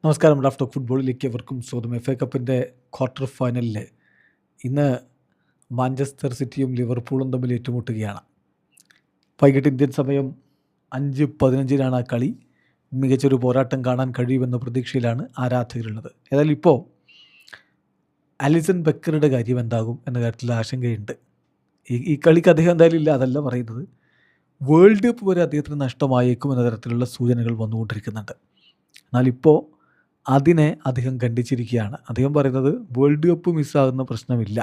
നമസ്കാരം. Raf talk ഫുട്ബോളിലേക്ക് എവർക്കും സ്വാഗതം. FA കപ്പിൻ്റെ ക്വാർട്ടർ ഫൈനലിൽ ഇന്ന് മാഞ്ചസ്റ്റർ സിറ്റിയും ലിവർപൂളും തമ്മിൽ ഏറ്റുമുട്ടുകയാണ്. വൈകിട്ട് ഇന്ത്യൻ സമയം 5:15 ആ കളി. മികച്ചൊരു പോരാട്ടം കാണാൻ കഴിയുമെന്ന പ്രതീക്ഷയിലാണ് ആരാധകരുള്ളത്. ഏതായാലും ഇപ്പോൾ അലിസൺ ബെക്കറുടെ കാര്യം എന്താകും എന്ന കാര്യത്തിൽ ആശങ്കയുണ്ട്. ഈ കളിക്ക് അദ്ദേഹം എന്തായാലും ഇല്ല, അതല്ല പറയുന്നത്. വേൾഡ് കപ്പ് വരെ അദ്ദേഹത്തിന് നഷ്ടമായേക്കും എന്ന തരത്തിലുള്ള സൂചനകൾ വന്നുകൊണ്ടിരിക്കുന്നുണ്ട്. എന്നാലിപ്പോൾ അതിനെ അദ്ദേഹം ഖണ്ഡിച്ചിരിക്കുകയാണ്. അദ്ദേഹം പറയുന്നത് വേൾഡ് കപ്പ് മിസ്സാകുന്ന പ്രശ്നമില്ല,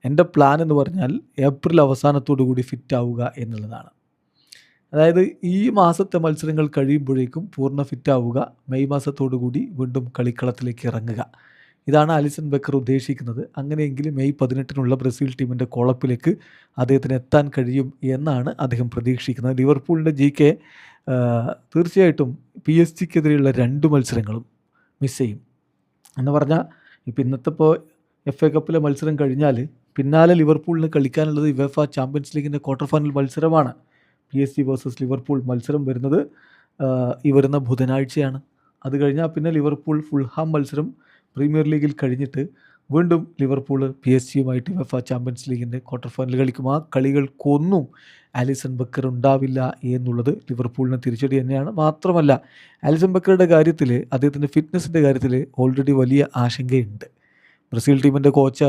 എൻ്റെ പ്ലാൻ എന്ന് പറഞ്ഞാൽ ഏപ്രിൽ അവസാനത്തോടു കൂടി ഫിറ്റ് ആവുക എന്നുള്ളതാണ്. അതായത് ഈ മാസത്തെ മത്സരങ്ങൾ കഴിയുമ്പോഴേക്കും പൂർണ്ണ ഫിറ്റ് ആവുക, മെയ് മാസത്തോടു കൂടി വീണ്ടും കളിക്കളത്തിലേക്ക് ഇറങ്ങുക. ഇതാണ് അലിസൺ ബെക്കർ ഉദ്ദേശിക്കുന്നത്. അങ്ങനെയെങ്കിൽ മെയ് 18 ബ്രസീൽ ടീമിൻ്റെ കോളപ്പിലേക്ക് അദ്ദേഹത്തിന് എത്താൻ കഴിയും എന്നാണ് അദ്ദേഹം പ്രതീക്ഷിക്കുന്നത്. ലിവർപൂളിൻ്റെ GK തീർച്ചയായിട്ടും PSG-ക്കെതിരെയുള്ള 2 മത്സരങ്ങളും മിസ് ചെയ്യും എന്ന് പറഞ്ഞാൽ, ഇപ്പോൾ ഇന്നത്തെ FA കപ്പിലെ മത്സരം കഴിഞ്ഞാൽ പിന്നാലെ ലിവർപൂളിന് കളിക്കാനുള്ളത് UEFA ചാമ്പ്യൻസ് ലീഗിൻ്റെ ക്വാർട്ടർ ഫൈനൽ മത്സരമാണ്. PSG വേഴ്സസ് ലിവർപൂൾ മത്സരം വരുന്നത് ഈ വരുന്ന ബുധനാഴ്ചയാണ്. അത് കഴിഞ്ഞാൽ പിന്നെ ലിവർപൂൾ ഫുൾഹാം മത്സരം പ്രീമിയർ ലീഗിൽ കഴിഞ്ഞിട്ട് വീണ്ടും ലിവർപൂൾ PSG-യുമായിട്ട് UEFA ചാമ്പ്യൻസ് ലീഗിൻ്റെ ക്വാർട്ടർ ഫൈനൽ കളിക്കും. ആ കളികൾക്കൊന്നും അലിസൺ ബെക്കർ ഉണ്ടാവില്ല എന്നുള്ളത് ലിവർപൂളിന് തിരിച്ചടി തന്നെയാണ്. മാത്രമല്ല, അലിസൺ ബെക്കറുടെ കാര്യത്തിൽ, അദ്ദേഹത്തിൻ്റെ ഫിറ്റ്നസിൻ്റെ കാര്യത്തിൽ ഓൾറെഡി വലിയ ആശങ്കയുണ്ട്. ബ്രസീൽ ടീമിൻ്റെ കോച്ച്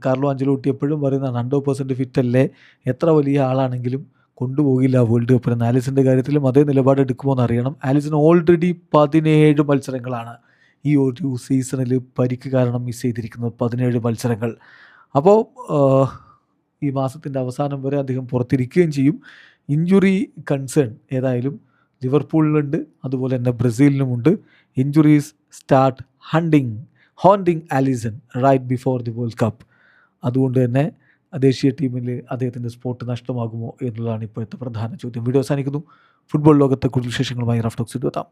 കാർലോ ആഞ്ചലോട്ടി എപ്പോഴും പറയുന്നതാണ് 100% ഫിറ്റ് അല്ലേ, എത്ര വലിയ ആളാണെങ്കിലും കൊണ്ടുപോകില്ല വേൾഡ് കപ്പിന്. ആലിസൻ്റെ കാര്യത്തിലും അതേ നിലപാടെടുക്കുമോ എന്നറിയണം. ആലിസൺ ഓൾറെഡി 17 മത്സരങ്ങളാണ് ഈ ഒരു സീസണിൽ പരിക്ക് കാരണം മിസ് ചെയ്തിരിക്കുന്നത്. 17 മത്സരങ്ങൾ. അപ്പോൾ ഈ മാസത്തിൻ്റെ അവസാനം വരെ അദ്ദേഹം പുറത്തിരിക്കുകയും ചെയ്യും. ഇഞ്ചുറി കൺസേൺ ഏതായാലും ലിവർപൂളിലുണ്ട്, അതുപോലെ തന്നെ ബ്രസീലിനുമുണ്ട്. Injuries start haunting Alisson right before the world cup. അതുകൊണ്ട് തന്നെ ദേശീയ ടീമിൽ അദ്ദേഹത്തിൻ്റെ സ്പോട്ട് നഷ്ടമാകുമോ എന്നുള്ളതാണ് ഇപ്പോഴത്തെ പ്രധാന ചോദ്യം. വീഡിയോ അവസാനിക്കുന്നു. ഫുട്ബോൾ ലോകത്തെ കൂടുതൽ വിശേഷങ്ങളുമായി റാഫ് ടോക്സിൽ എത്താം.